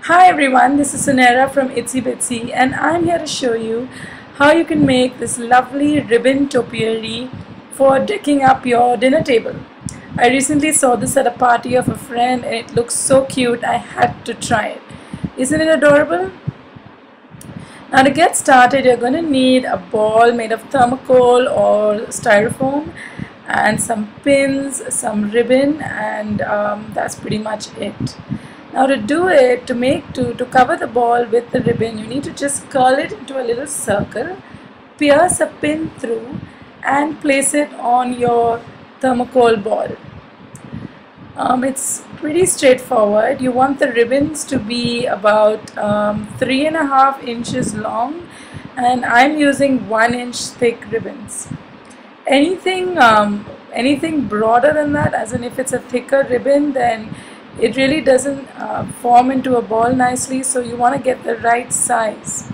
Hi everyone, this is Sunera from Itsy Bitsy and I'm here to show you how you can make this lovely ribbon topiary for decking up your dinner table. I recently saw this at a party of a friend and it looks so cute I had to try it. Isn't it adorable? Now to get started you're going to need a ball made of thermocol or styrofoam and some pins, some ribbon, and that's pretty much it. Now to do it, to cover the ball with the ribbon, you need to just curl it into a little circle, pierce a pin through and place it on your thermocol ball. It's pretty straightforward. You want the ribbons to be about 3.5 inches long and I'm using 1 inch thick ribbons. Anything broader than that, as in if it's a thicker ribbon, then it really doesn't form into a ball nicely, so you want to get the right size.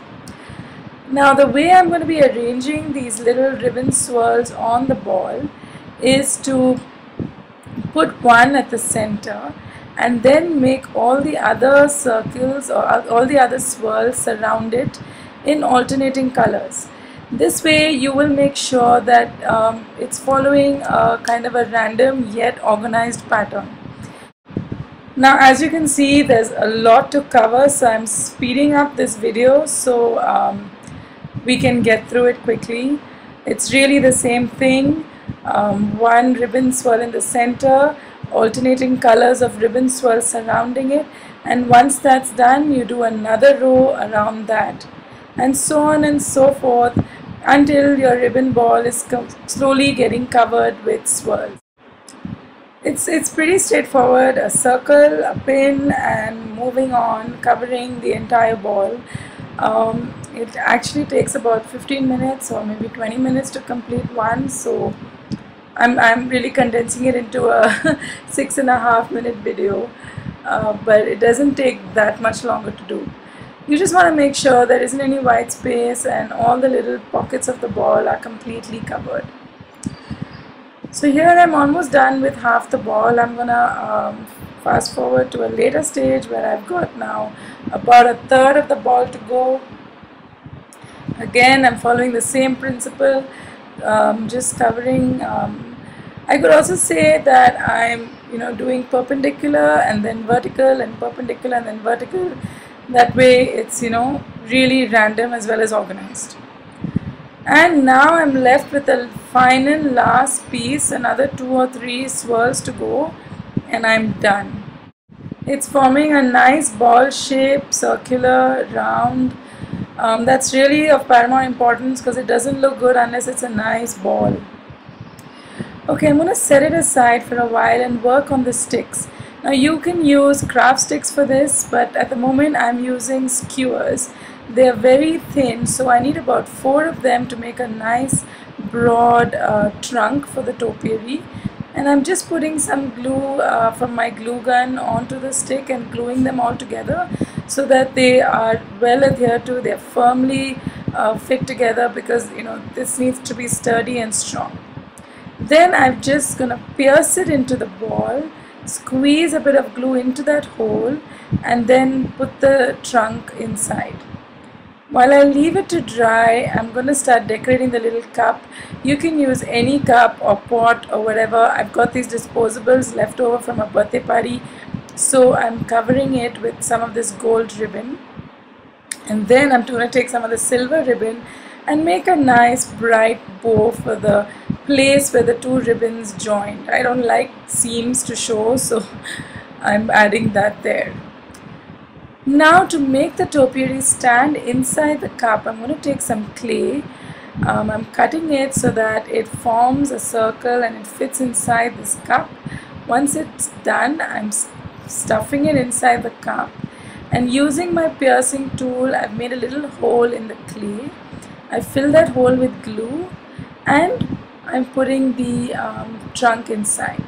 Now the way I'm going to be arranging these little ribbon swirls on the ball is to put one at the center and then make all the other circles or all the other swirls surround it in alternating colors. This way you will make sure that it's following a kind of a random yet organized pattern. Now as you can see there's a lot to cover, so I'm speeding up this video so we can get through it quickly. It's really the same thing, one ribbon swirl in the center, alternating colors of ribbon swirls surrounding it, and once that's done you do another row around that, and so on and so forth until your ribbon ball is slowly getting covered with swirls. It's pretty straightforward, a circle, a pin, and moving on, covering the entire ball. It actually takes about 15 minutes or maybe 20 minutes to complete one, so I'm really condensing it into a 6.5 minute video, but it doesn't take that much longer to do. You just want to make sure there isn't any white space and all the little pockets of the ball are completely covered. So here I'm almost done with half the ball. I'm gonna fast forward to a later stage where I've got now about a third of the ball to go. Again, I'm following the same principle, just covering. I could also say that I'm doing perpendicular and then vertical and perpendicular and then vertical. That way it's really random as well as organized. And now I'm left with the final last piece, another 2 or 3 swirls to go, and I'm done. It's forming a nice ball shape, circular, round. That's really of paramount importance because it doesn't look good unless it's a nice ball. Okay, I'm going to set it aside for a while and work on the sticks. Now you can use craft sticks for this, but at the moment I'm using skewers. They are very thin, so I need about 4 of them to make a nice broad trunk for the topiary. And I'm just putting some glue from my glue gun onto the stick and gluing them all together so that they are well adhered to, they're firmly fit together, because this needs to be sturdy and strong. Then I'm just gonna pierce it into the ball, squeeze a bit of glue into that hole, and then put the trunk inside. While I leave it to dry, I'm going to start decorating the little cup. You can use any cup or pot or whatever. I've got these disposables left over from a birthday party, so I'm covering it with some of this gold ribbon. And then I'm going to take some of the silver ribbon and make a nice bright bow for the place where the 2 ribbons joined. I don't like seams to show, so I'm adding that there. Now to make the topiary stand inside the cup, I'm going to take some clay. I'm cutting it so that it forms a circle and it fits inside this cup. Once it's done, I'm stuffing it inside the cup, and using my piercing tool, I've made a little hole in the clay. I fill that hole with glue and I'm putting the trunk inside.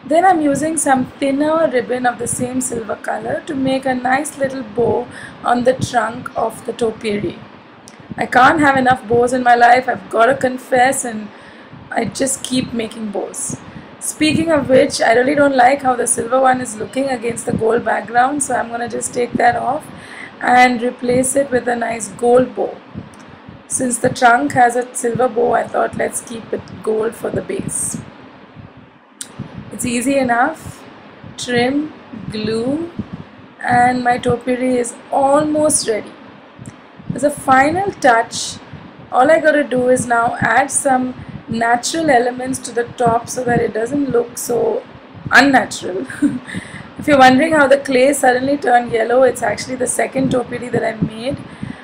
Then I'm using some thinner ribbon of the same silver color to make a nice little bow on the trunk of the topiary. I can't have enough bows in my life, I've got to confess, and I just keep making bows. Speaking of which, I really don't like how the silver one is looking against the gold background, so I'm going to just take that off and replace it with a nice gold bow. Since the trunk has a silver bow, I thought let's keep it gold for the base. It's easy enough. Trim, glue, and my topiary is almost ready. As a final touch, all I got to do is now add some natural elements to the top so that it doesn't look so unnatural. If you're wondering how the clay suddenly turned yellow, it's actually the second topiary that I made.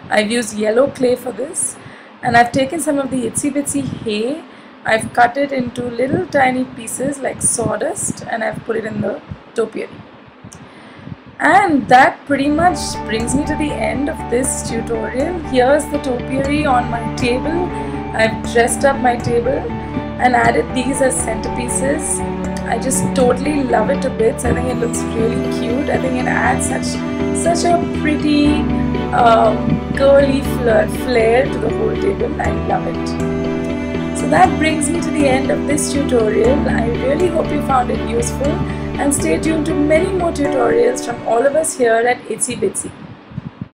I've used yellow clay for this, and I've taken some of the itsy bitsy hay. I've cut it into little tiny pieces like sawdust, and I've put it in the topiary. And that pretty much brings me to the end of this tutorial. Here's the topiary on my table. I've dressed up my table and added these as centerpieces. I just totally love it to bits. I think it looks really cute. I think it adds such a pretty girly flair to the whole table. I love it. So that brings me to the end of this tutorial. I really hope you found it useful, and stay tuned to many more tutorials from all of us here at Itsy Bitsy.